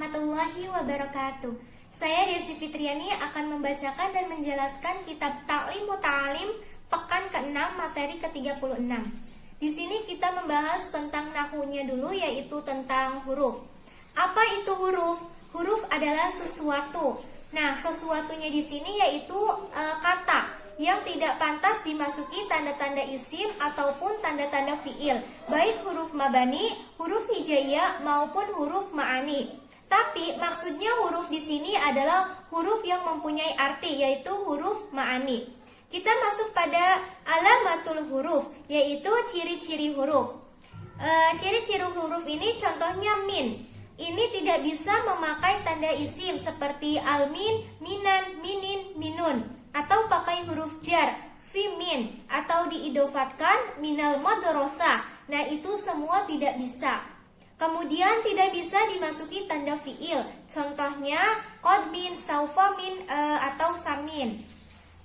warahmatullahi wabarakatuh. Saya Desi Fitriani akan membacakan dan menjelaskan kitab Ta'lim Muta'alim pekan ke-6 materi ke-36. Di sini kita membahas tentang nahunya dulu, yaitu tentang huruf. Apa itu huruf? Huruf adalah sesuatu. Nah, sesuatunya di sini yaitu kata yang tidak pantas dimasuki tanda-tanda isim ataupun tanda-tanda fiil, baik huruf mabani, huruf hijaiyah maupun huruf ma'ani. Tapi maksudnya huruf di sini adalah huruf yang mempunyai arti, yaitu huruf ma'ani. Kita masuk pada alamatul huruf, yaitu ciri-ciri huruf. Ciri-ciri huruf ini contohnya min. Ini tidak bisa memakai tanda isim seperti almin, minan, minin, minun, atau pakai huruf jar, fi min, atau diidofatkan minal madrasah. Nah, itu semua tidak bisa. Kemudian tidak bisa dimasuki tanda fiil. Contohnya qad min, saufa min, atau samin.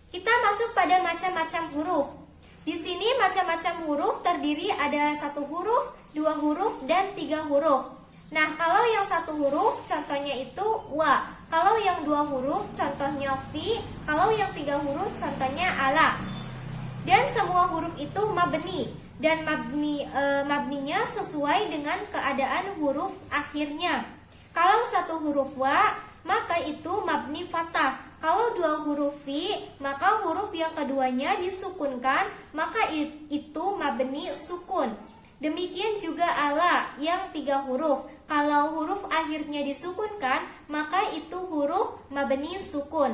Kita masuk pada macam-macam huruf. Di sini macam-macam huruf terdiri ada 1 huruf, 2 huruf, dan 3 huruf. Nah, kalau yang 1 huruf contohnya itu wa. Kalau yang 2 huruf contohnya fi. Kalau yang 3 huruf contohnya ala. Dan semua huruf itu mabni. Dan mabninya sesuai dengan keadaan huruf akhirnya. Kalau 1 huruf wa, maka itu mabni fathah. Kalau 2 huruf fi, maka huruf yang keduanya disukunkan, maka itu mabni sukun. Demikian juga ala yang 3 huruf. Kalau huruf akhirnya disukunkan, maka itu huruf mabni sukun.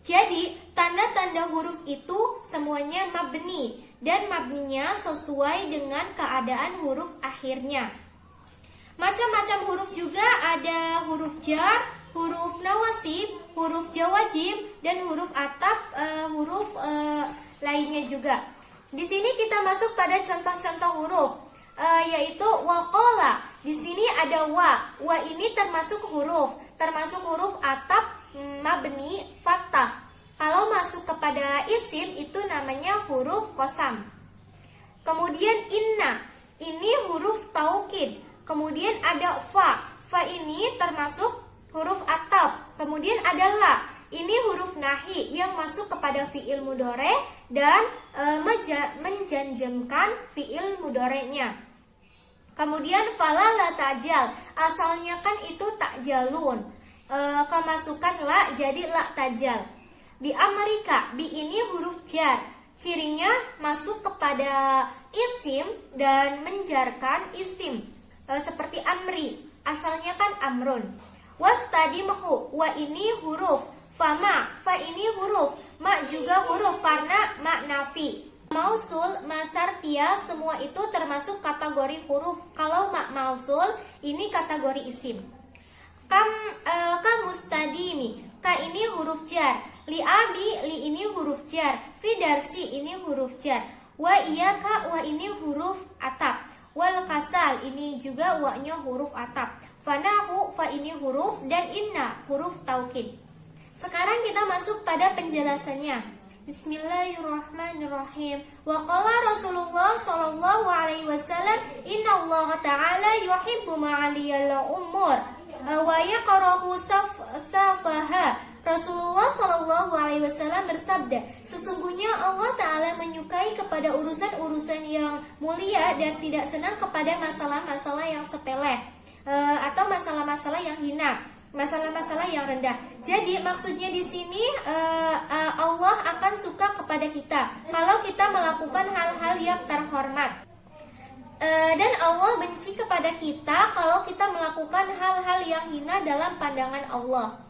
Jadi, tanda-tanda huruf itu semuanya mabni, dan mabninya sesuai dengan keadaan huruf akhirnya. Macam-macam huruf juga ada huruf jar, huruf nawasib, huruf jawazim, dan huruf ataf, huruf lainnya juga. Di sini kita masuk pada contoh-contoh huruf, yaitu waqala. Di sini ada wa. Wa ini termasuk huruf ataf mabni fathah. Kalau masuk kepada isim itu namanya huruf qasam. Kemudian inna, ini huruf taukid. Kemudian ada fa. Fa ini termasuk huruf ataf. Kemudian ada la. Ini huruf nahi yang masuk kepada fi'il mudhari dan menjanjemkan fi'il mudhari'nya. Kemudian fala la ta'jal, asalnya kan itu ta'jalun, kemasukan la jadi la ta'jal. Bi Amerika, bi ini huruf jar, cirinya masuk kepada isim dan menjarkan isim, seperti amri, asalnya kan amrun. Wastadimhu, wa ini huruf. Fama, fa ini huruf, ma juga huruf karena ma nafi. Mausul, masartia, semua itu termasuk kategori huruf. Kalau ma mausul, ini kategori isim. Kamustadimi, ka ini huruf jar. Li abi, li ini huruf jar. Fidarsi, ini huruf jar. Wa iyaka, wa ini huruf atap. Wal kasal, ini juga wa-nya huruf atap. Fanahu, fa ini huruf, dan inna huruf taukid. Sekarang kita masuk pada penjelasannya. Bismillahirrahmanirrahim. Wa qala Rasulullah sallallahu alaihi wasallam, innallaha ta'ala yuhibbu ma'aliyal umur wa yaqrahu safaha. Rasulullah sallallahu alaihi wasallam bersabda, sesungguhnya Allah Ta'ala menyukai kepada urusan-urusan yang mulia dan tidak senang kepada masalah-masalah yang sepele, atau masalah-masalah yang hina, masalah-masalah yang rendah. Jadi maksudnya di sini Allah akan suka kepada kita kalau kita melakukan hal-hal yang terhormat, dan Allah benci kepada kita kalau kita melakukan hal-hal yang hina dalam pandangan Allah.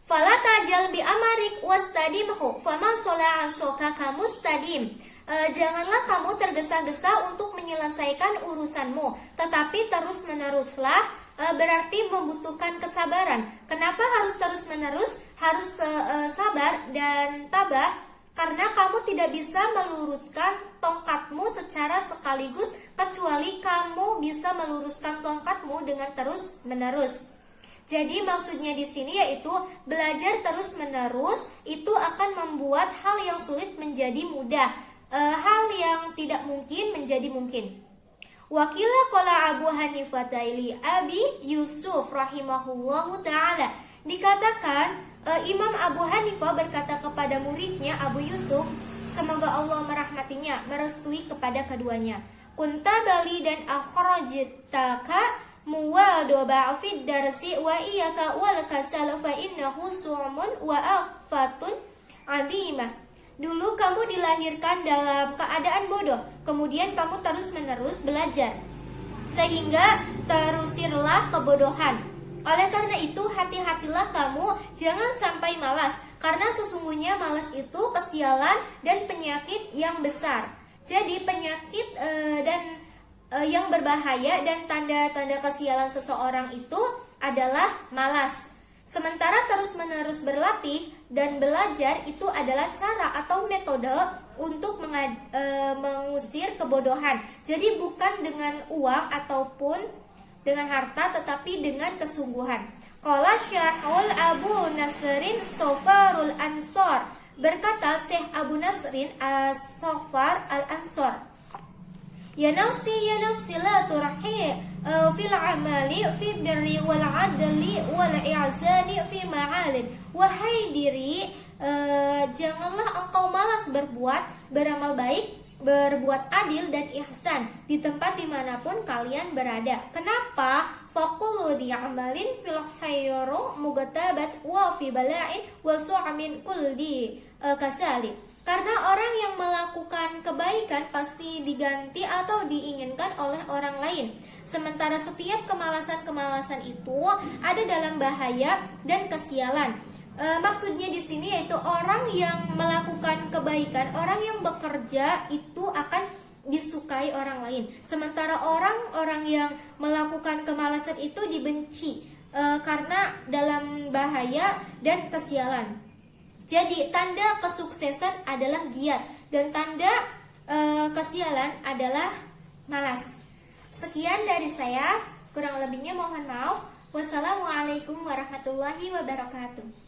Fala tajal bi amarik wastadimhu faman shola'a soka kamustadim. Janganlah kamu tergesa-gesa untuk menyelesaikan urusanmu, tetapi terus-meneruslah, berarti membutuhkan kesabaran. Kenapa harus terus-menerus? Harus sabar dan tabah, karena kamu tidak bisa meluruskan tongkatmu secara sekaligus, kecuali kamu bisa meluruskan tongkatmu dengan terus-menerus. Jadi maksudnya di sini yaitu belajar terus-menerus itu akan membuat hal yang sulit menjadi mudah, hal yang tidak mungkin menjadi mungkin. Wakila qala Abu Hanifah li Abi Yusuf rahimahullahu taala. Dikatakan Imam Abu Hanifah berkata kepada muridnya Abu Yusuf, semoga Allah merahmatinya, merestui kepada keduanya. Kunta bali dan akhrajtaka muwadoba fid darsi wa iyyaka wal kasal fa innahu su'mun wa afatun adimah. Dulu kamu dilahirkan dalam keadaan bodoh, kemudian kamu terus-menerus belajar, sehingga terusirlah kebodohan. Oleh karena itu, hati-hatilah kamu, jangan sampai malas, karena sesungguhnya malas itu kesialan dan penyakit yang besar. Jadi penyakit yang berbahaya dan tanda-tanda kesialan seseorang itu adalah malas. Sementara terus-menerus berlatih dan belajar itu adalah cara atau metode untuk mengusir kebodohan. Jadi bukan dengan uang ataupun dengan harta, tetapi dengan kesungguhan. Qala Syahul Abu Nasrin Sofarul Ansor. Berkata Syekh Abu Nasrin Sofar Al-Ansor, ya nafsi la turhi fil amali fi birri wal adli wal i'zani fi ma'alin. Wahai diri, janganlah engkau malas berbuat, beramal baik, berbuat adil dan ihsan di tempat dimanapun kalian berada. Kenapa? Faqulu di'amalin fil khairu mugatabat wa fi bala'in wa su'amin kulli kasali. Karena orang yang melakukan kebaikan pasti diganti atau diinginkan oleh orang lain. Sementara setiap kemalasan-kemalasan itu ada dalam bahaya dan kesialan. Maksudnya di sini yaitu orang yang melakukan kebaikan, orang yang bekerja itu akan disukai orang lain. Sementara orang-orang yang melakukan kemalasan itu dibenci karena dalam bahaya dan kesialan. Jadi tanda kesuksesan adalah giat dan tanda kesialan adalah malas. Sekian dari saya, kurang lebihnya mohon maaf. Wassalamualaikum warahmatullahi wabarakatuh.